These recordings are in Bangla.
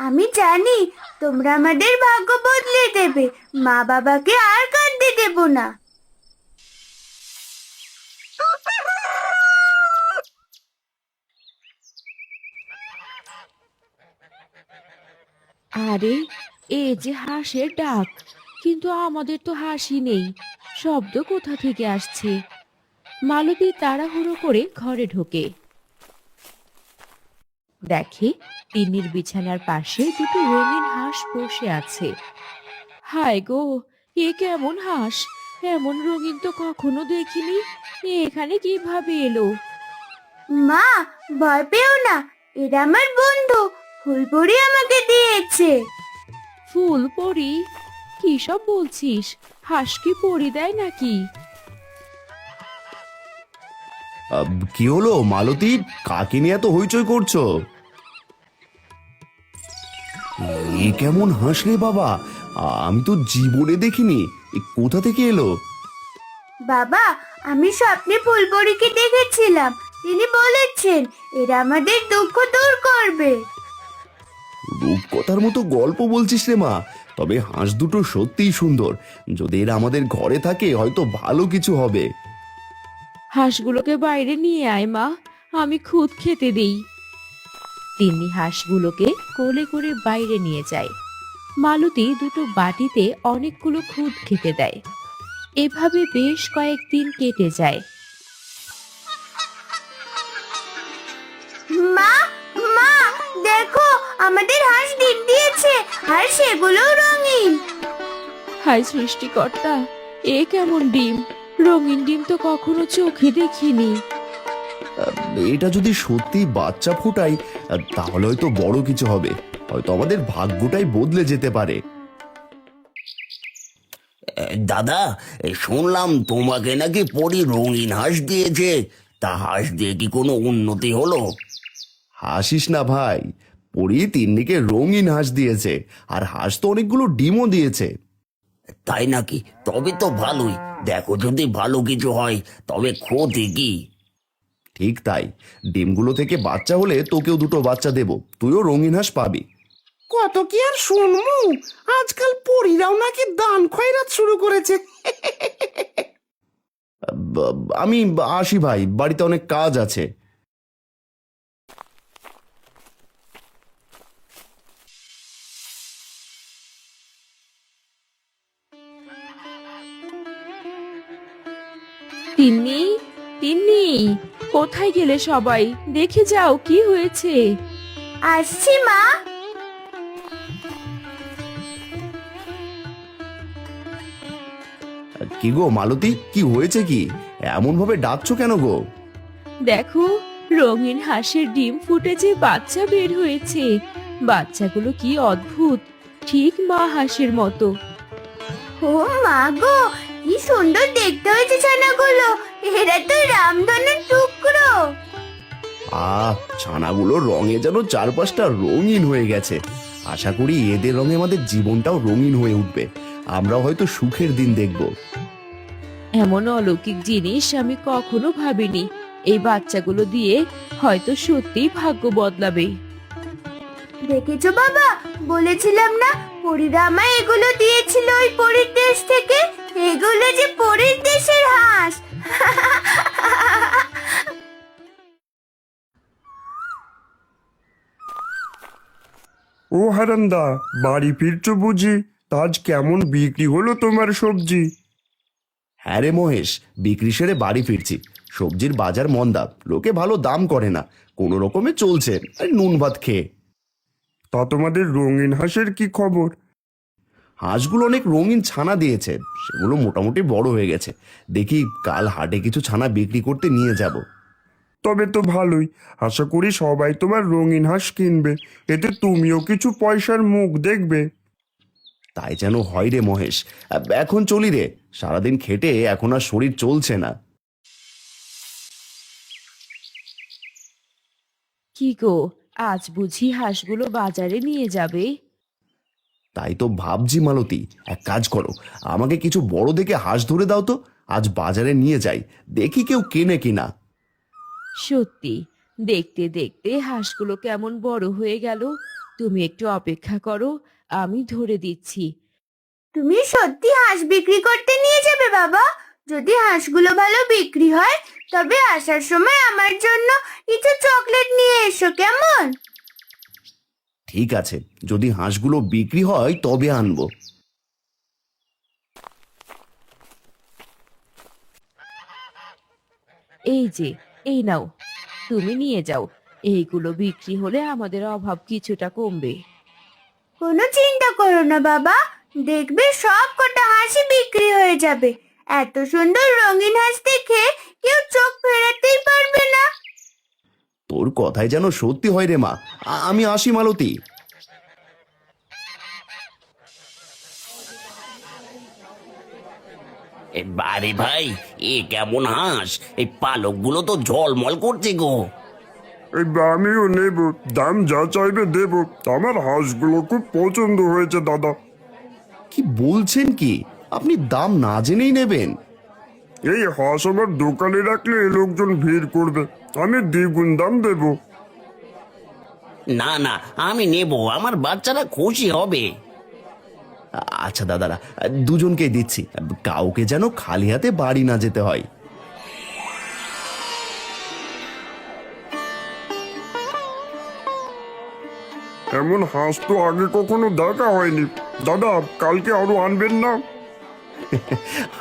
আমি জানি তোমরা আমাদের ভাগ্য বদলে দেবে। মা বাবাকে আর কাঁদতে দেব না। আরে, এ যে হাঁসের ডাক, কিন্তু আমাদের তো হাসি নেই। শব্দ কোথা থেকে আসছে? মালতী তাড়াহুড়ো করে ঘরে ঢোকে, দেখে তিন্নির বিছানার পাশে দুটো রঙিন হাঁস বসে আছে। হায় গো, এ কেমন হাঁস? এমন রঙিন তো কখনো দেখিনি। এ এখানে কিভাবে এলো? মা, ভয় পেও না, এরা আমার বন্ধু। ফুলপরি আমাকে দিয়েছে। ফুল পরি? কি সব বলছিস? হাঁস কি পরি দেয় নাকি? কি হলো মালতী, কাকে নিয়ে এত হইচই করছো? এ কেমন হাঁস রে বাবা, আমি তো জীবনে দেখিনি। এ কোথা থেকে এলো? বাবা, আমি স্বপ্নে ফুলপরিকে দেখেছিলাম। তিনি বলেছেন এরা আমাদের দুঃখ দূর করবে। রূপকথার মতো গল্প বলছিস রে মা। তবে হাঁস দুটো সত্যিই সুন্দর। যদি এরা আমাদের ঘরে থাকে হয়তো ভালো কিছু হবে। হাঁসগুলোকে বাইরে নিয়ে আয় মা, আমি খুদ খেতে দেই। তিন্নি হাঁসগুলোকে কোলে করে বাইরে নিয়ে যায়। মালতী দুটো বাটিতে অনেকগুলো খুদ খেতে দেয়। এভাবে বেশ কয়েকদিন কেটে যায়। মা, মা, দেখো আমাদের হাঁস ডিম দিয়েছে, আর সেগুলো রঙিন। হায় সৃষ্টিকর্তা, এ কেমন ডিম? রঙিন ডিম তো কখনো চোখে দেখিনি। এটা যদি সত্যি বাচ্চা ফোটায় তাহলে হয়তো বড় কিছু হবে। হয়তো আমাদের ভাগ্যটাই বদলে যেতে পারে। দাদা, শুনলাম তোমাকে নাকি পরি রঙিন হাঁস দিয়েছে। তা হাঁস দিয়ে কি কোনো উন্নতি হলো? হাসিস না ভাই, পরি তিন্নিকে রঙিন হাঁস দিয়েছে, আর হাঁস তো অনেকগুলো ডিমও দিয়েছে। তাই নাকি? তবে তো ভালোই। দেখো, যদি ভালো কিছু হয় তবে ক্ষতি কি? ঠিক তাই, ডিমগুলো থেকে বাচ্চা হলে তোকেও দুটো বাচ্চা দেব, তুইও রঙিন হাঁস পাবি। কত কি আর শুনবো, আজকাল পরীরাও নাকি দান খয়রাত শুরু করেছে। আমি আসি ভাই, বাড়িতে অনেক কাজ আছে। তিন্নি, তিন্নি, কোথায় গেলে সবাই? দেখে যাও কি হয়েছে। আসছি মা। কি গো মালতী, কি হয়েছে? কি এমন ভাবে ডাকছো কেন গো? দেখো, রঙিন হাঁসের ডিম ফুটে যে বাচ্চা বের হয়েছে। বাচ্চাগুলো কি অদ্ভুত, ঠিক মা হাঁসের মতো। ও মা গো, কি সুন্দর দেখতে হয়েছে ছানাগুলো। এরা তো রামধনুর টুকরো। ছানাগুলো রঙে যেন চারপাশটা রঙিন হয়ে গেছে। আশা করি এদের রঙে আমাদের জীবনটাও রঙিন হয়ে উঠবে। আমরাও হয়তো সুখের দিন দেখব। এমন অলৌকিক জিনিস আমি কখনো ভাবিনি। এই বাচ্চাগুলো দিয়ে হয়তো সত্যিই ভাগ্য বদলাবে। দেখেছো বাবা, বলেছিলাম না পরীরা আমায় এগুলো দিয়েছিল ওই পরীর দেশ থেকে। এগুলো যে পরীর দেশের হাঁস। ও হারান্দা, বাড়ি ফিরছো বুঝি? তা আজ কেমন বিক্রি হলো তোমার সবজি? হ্যাঁ রে মহেশ, বিক্রি সেরে বাড়ি ফিরছি। সবজির বাজার মন্দা, লোকে ভালো দাম করে না। কোনো রকমে চলছে আর নুন ভাত খেয়ে। তা তোমাদের রঙিন হাঁসের কি খবর? হাঁসগুলো অনেক রঙিন ছানা দিয়েছে, সেগুলো মোটামুটি বড় হয়ে গেছে। দেখি কাল হাটে কিছু ছানা বিক্রি করতে নিয়ে যাব। তবে তো ভালোই, আশা করি সবাই তোমার রঙিন হাঁস কিনবে। এতে তুমিও কিছু পয়সার মুখ দেখবে। তাই যেন হয় রে মহেশ। এখন চলি রে, সারাদিন খেটে এখন আর শরীর চলছে না। কি গো, আজ বুঝি হাঁসগুলো বাজারে নিয়ে যাবে? তাই তো ভাবছি মালতী, এক কাজ করো, আমাকে কিছু বড় দেখে হাঁস ধরে দাও তো। আজ বাজারে নিয়ে যাই, দেখি কেউ কেনে কিনা। সত্যি, দেখতে দেখতে হাঁসগুলো কেমন বড় হয়ে গেল। তুমি একটু অপেক্ষা করো, আমি ধরে দিচ্ছি। তুমি সত্যি হাঁস বিক্রি করতে নিয়ে যাবে বাবা? যদি হাঁসগুলো ভালো বিক্রি হয় তবে আসার সময় আমার জন্য কিছু চকলেট নিয়ে এসো, কেমন? ঠিক আছে, যদি হাঁসগুলো বিক্রি হয় তবে আনবো। এই যে, এই নাও, তুমি নিয়ে যাও। এইগুলো বিক্রি হলে আমাদের অভাব কিছুটা কমবে। কোনো চিন্তা করো না বাবা, দেখবে সব কটা হাঁসই বিক্রি হয়ে যাবে। এত সুন্দর রঙিন হাঁস দেখে কেউ চোখ ফেরাতেই পারবে না। তোর কথাই যেন সত্যি হয় রে মা। আমি আসি মালতী। বারে ভাই, এ কেমন হাঁস! এই পালকগুলো তো ঝলমল করছে গো। এই আমিও নেব, দাম যা চাইবে দেব। আমার হাঁসগুলো খুব পছন্দ হয়েছে দাদা। কি বলছেন কি? আপনি দাম না জেনেই নেবেন? এই হাঁস আমার দোকানে রাখলে লোকজন ভিড় করবে, আমি দ্বিগুণ দাম দেব। না না, আমি নেব, আমার বাচ্চারা খুশি হবে। আচ্ছা দাদারা, দুজনকেই দিচ্ছি, কাউকে যেন খালি হাতে বাড়ি না যেতে হয়। এমন হাঁস তো আগে কখনো দেখা হয়নি। দাদা, কালকে আরো আনবেন না?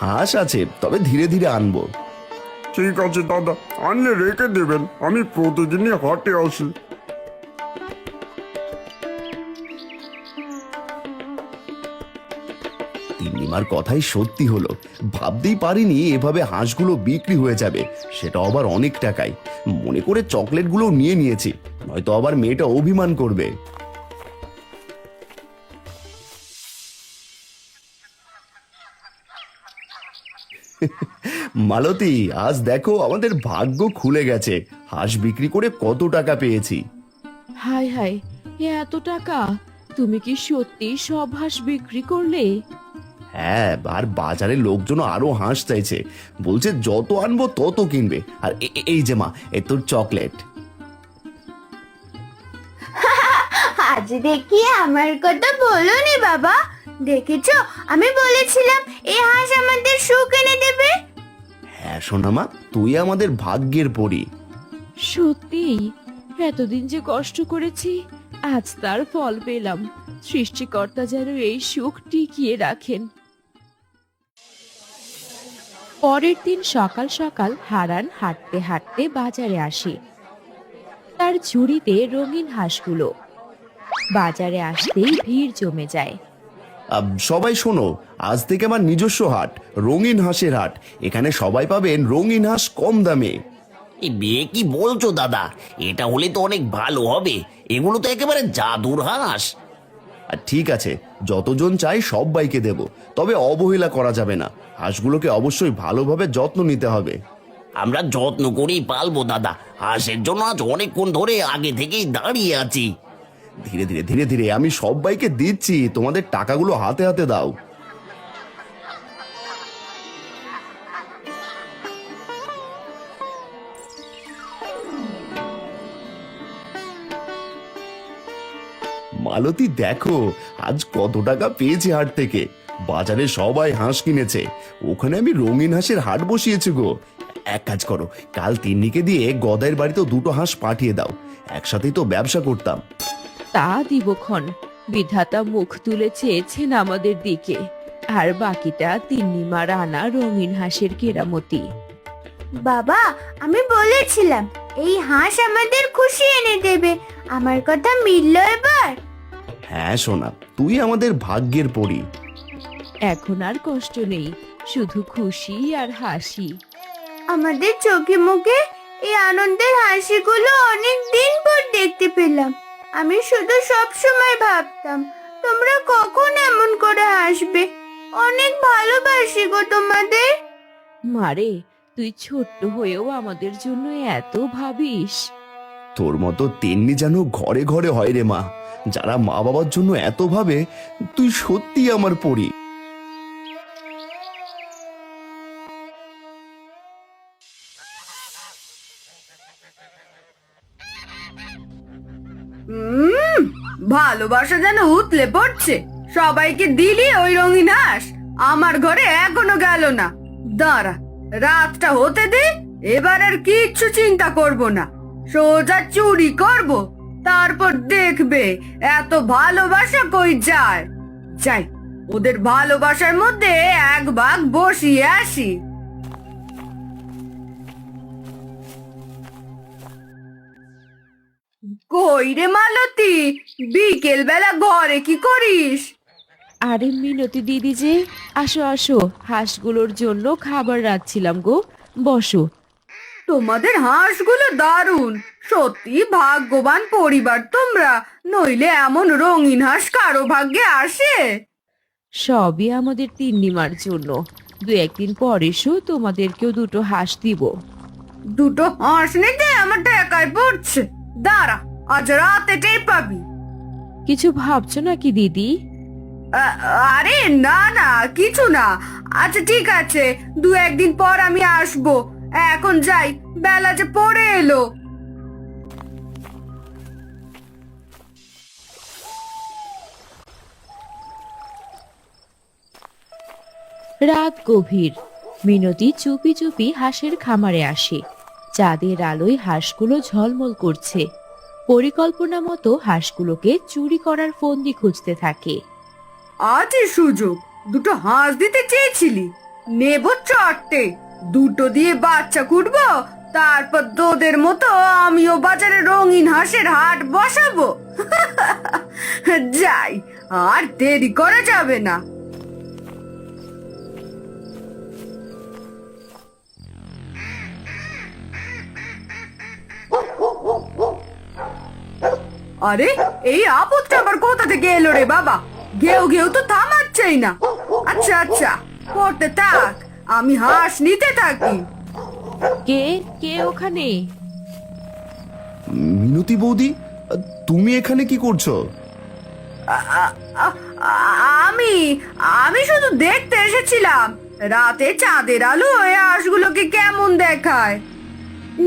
হাঁস আছে, তবে ধীরে ধীরে আনবো। ঠিক আছে দাদা, আনলে রেখে দেবেন, আমি প্রতিদিনই হাটে আসি। তিন্নিমার কথাই সত্যি হলো। ভাবতেই পারিনি এভাবে হাঁসগুলো বিক্রি হয়ে যাবে, সেটা আবার অনেক টাকায়। মনে করে চকলেটগুলো নিয়ে নিয়েছি, নয়তো আবার মেয়েটা অভিমান করবে। মালতী, আজ দেখো আমাদের ভাগ্য খুলে গেছে। হাঁস বিক্রি করে কত টাকা পেয়েছি। হায় হায়, এত টাকা! তুমি কি সত্যি সব হাঁস বিক্রি করলে? হ্যাঁ, আর বাজারে লোকজন আরো হাঁস চাইছে, বলছে যত আনবো তত কিনবে। আর এই যে মা, এ তোর চকলেট। আজ দেখি আমার কথা বলোনি বাবা। দেখেছো, আমি বলেছিলাম এই হাঁস আমাদের সুখ এনে দেবে। হ্যাঁ সোনা মা, তুই আমাদের ভাগ্যের পরী। সত্যি, এতদিন যে কষ্ট করেছি, আজ তার ফল পেলাম। সৃষ্টিকর্তা যেন এই সুখ টিকিয়ে রাখেন। পরের দিন সকাল সকাল হারান হাঁটতে হাঁটতে বাজারে আসে। তার ঝুড়িতে রঙিন হাঁসগুলো। বাজারে আসতেই ভিড় জমে যায়। সবাই শোনো, আজ থেকে আমার নিজস্ব হাট, রঙিন হাঁসের হাট। এখানে সবাই পাবেন রঙিন হাঁস কম দামে। এই বিয়ে কি বলছো দাদা? এটা হলে তো অনেক ভালো হবে। এগুলো তো একেবারে জাদুর হাঁস। আর ঠিক আছে, যতজন চাই সবাইকে দেব, তবে অবহেলা করা যাবে না। হাঁসগুলোকে অবশ্যই ভালোভাবে যত্ন নিতে হবে। আমরা যত্ন করেই পালবো দাদা। হাঁসের জন্য আজ অনেকক্ষণ ধরে আগে থেকেই দাঁড়িয়ে আছি। ধীরে ধীরে ধীরে ধীরে আমি সবাইকে দিচ্ছি, তোমাদের টাকাগুলো হাতে হাতে দাও। মালতী দেখো, আজ কত টাকা পেয়েছি হাট থেকে। বাজারে সবাই হাঁস কিনেছে, ওখানে আমি রঙিন হাঁসের হাট বসিয়েছি গো। এক কাজ করো, কাল তিন্নিকে দিয়ে গদাইয়ের বাড়িতেও দুটো হাঁস পাঠিয়ে দাও, একসাথেই তো ব্যবসা করতাম। তা দিবক্ষণ, বিধাতা মুখ তুলে চেয়েছেন আমাদের দিকে। আর বাকিটা তিন্নিমার আনা রঙিন হাঁসের কেরামতি। বাবা, আমি বলেছিলাম এই হাঁস আমাদের খুশি এনে দেবে। আমার কথা মিলল এবার? হ্যাঁ সোনা, তুই আমাদের ভাগ্যের পরী। এখন আর কষ্ট নেই, শুধু খুশি আর হাসি। আমাদের চোখে মুখে এই আনন্দের হাসিগুলো অনেক দিন পর দেখতে পেলাম। আমি শুধু সব সময় ভাবতাম তোমরা কখন এমন করে হাসবে। অনেক ভালোবাসি গো তোমাদের। মারে, তুই ছোট্ট হয়েও আমাদের জন্য এত ভাবিস। তোর মতো তেমনি যেন ঘরে ঘরে হয় রে মা, যারা মা বাবার জন্য এত ভাবে। তুই সত্যি আমার পরী। ভালোবাসা যেন উতলে পড়ছে। সবাইকে দিলি ওই রঙিন হাঁস, আমার ঘরে এখনো গেল না। দাঁড়া, রাতটা হতে দে, এবার আর কিচ্ছু চিন্তা করব না, সোজা চুরি করব, তারপর দেখবে এত ভালোবাসা কই যায়। যাই, ওদের ভালোবাসার মধ্যে এক ভাগ বসিয়ে আসি। কই রে মালতী, বিকেল বেলা ঘরে কি করিস? আরে মিনতি দিদি যে, আসো আসো, হাঁসগুলোর জন্য খাবার রাখছিলাম গো, বসো। তোমাদের হাঁসগুলো দারুণ, সত্যি ভাগ্যবান পরিবার তোমরা, নইলে এমন রঙিন হাঁস কারো ভাগ্যে আসে? সবই আমাদের তিন্নিমার জন্য। দু একদিন পর এসো, তোমাদেরকেও দুটো হাঁস দিব। দুটো হাঁস নিতে আমার টাকায় পড়ছে। দাঁড়া, আজ রাতে টের পাবি। কিছু ভাবছো নাকি দিদি? আরে না না, কিছু না। আচ্ছা ঠিক আছে, দু একদিন পর আমি আসবো। এখন যাই, বেলা যে পড়ে এলো। রাত গভীর। মিনতি চুপি চুপি হাঁসের খামারে আসে। চাঁদের আলোয় হাঁসগুলো ঝলমল করছে। পরিকল্পনা মতো হাঁসগুলোকে চুরি করার ফন্দি খুঁজতে থাকে। আজই সুযোগ, দুটো হাঁস দিতে চেয়েছিলি, নেব চারটে। দুটো দিয়ে বাচ্চা কুটবো, তারপর তোদের মতো আমিও বাজারে রঙিন হাঁসের হাট বসাবো। যাই, আর দেরি করা যাবে না। আরে, এই আপদটা আবার কোথা থেকে এলো রে বাবা? ঘেউ ঘেউ তো থামাচ্ছেই না। আচ্ছা আচ্ছা, পড়তে থাক, আমি হাঁস নিতে থাকি। কে কে ওখানে? মিনতি বৌদি, তুমি এখানে কি করছো? আমি আমি শুধু দেখতে এসেছিলাম, রাতে চাঁদের আলো ওই হাঁসগুলোকে কেমন দেখায়।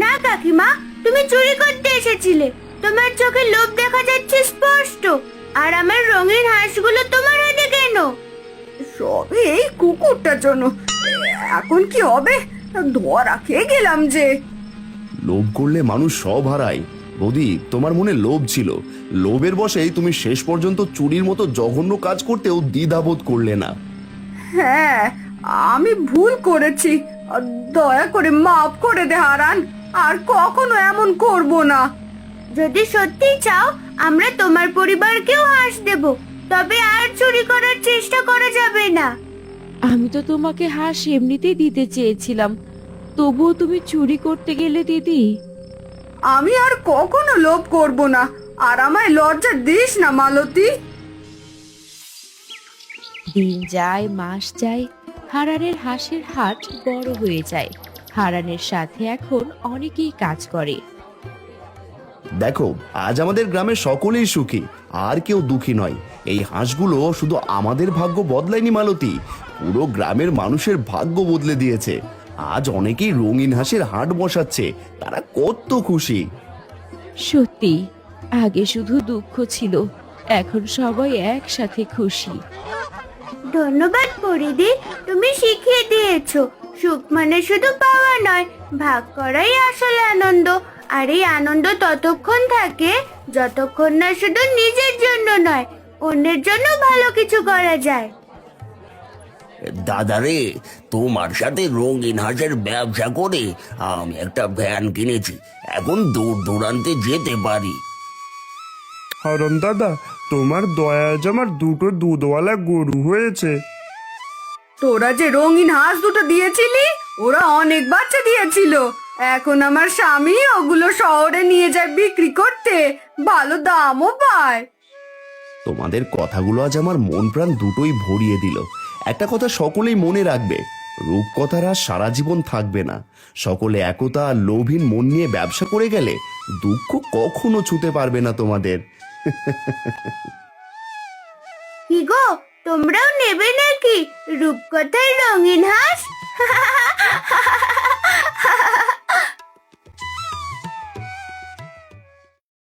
না কাকিমা, তুমি চুরি করতে এসেছিলে, তোমার চোখে লোভ দেখা যাচ্ছে স্পষ্ট। আর আমার রঙিন হাঁসগুলো তোমার হাতে কেন? সবে এই কুকুরটার জন্য। এখন কি হবে? ধরা খেয়ে গেলাম যে। লোভ করলে মানুষ সব হারায়। বৌদি, তোমার মনে লোভ ছিল, লোভের বশেই তুমি শেষ পর্যন্ত চুরির মতো জঘন্য কাজ করতেও দ্বিধাবোধ করলে না। হ্যাঁ, আমি ভুল করেছি, দয়া করে মাফ করে দে হারান, আর কখনো এমন করব না। যদি সত্যি চাও, আমরা তোমার পরিবারকেও হাঁস দেব, তবে আর চুরি করার চেষ্টা করা যাবে না। আমি তো তোমাকে হাঁস এমনিতেই দিতে চেয়েছিলাম, তবুও তুমি চুরি করতে গেলে দিদি। আমি আর কখনো লোভ করব না, আর আমায় লজ্জা দিস না মালতী। দিন যায়, মাস যায়, হারানের হাঁসের হাট বড় হয়ে যায়। হারানের সাথে এখন অনেকেই কাজ করে। দেখো, আজ আমাদের গ্রামের সকলেই সুখী, আর কেউ দুঃখী নয়। এই হাঁসগুলো শুধু আমাদের ভাগ্য বদলায়নি মালতী, পুরো গ্রামের মানুষের ভাগ্য বদলে দিয়েছে। আজ অনেকেই রঙিন হাঁসের হাট বসাচ্ছে, তারা কত খুশি। সত্যি, আগে শুধু দুঃখ ছিল, এখন সবাই একসাথে খুশি। ধন্যবাদ পরিদি, তুমি শিখিয়ে দিয়েছো সুখ মানে শুধু পাওয়া নয়, ভাগ করাই আসল আনন্দ। আর এই আনন্দ ততক্ষণ থাকে যতক্ষণ না শুধু নিজের জন্য নয়, অন্যের জন্য ভালো কিছু করা যায়। দাদারে, তোমার সাথে রঙিন হাঁসের ব্যবসা করে আমি একটা ভ্যান কিনেছি, এখন দূর দূরান্তে যেতে পারি। হারন দাদা, তোমার দয়া আজ আমার দুটো দুধওয়ালা গরু হয়েছে। তোরা যে রঙিন হাঁস দুটো দিয়েছিলি, ওরা অনেক বাচ্চা দিয়েছিল। এখন আমার স্বামী ওগুলো শহরে নিয়ে যায় বিক্রি করতে, ভালো দামও পায়। তোমাদের কথাগুলো আজ আমার মন প্রাণ দুটোই ভরিয়ে দিল। একটা কথা সকলেই মনে রাখবে, রূপকথার আর সারা জীবন থাকবে না। সকলে একতা আর লোভহীন মন নিয়ে ব্যবসা করে গেলে দুঃখ কখনো ছুতে পারবে না তোমাদের। কি গো, তোমরাও নেবে নাকি রূপকথার রঙিন হাঁস?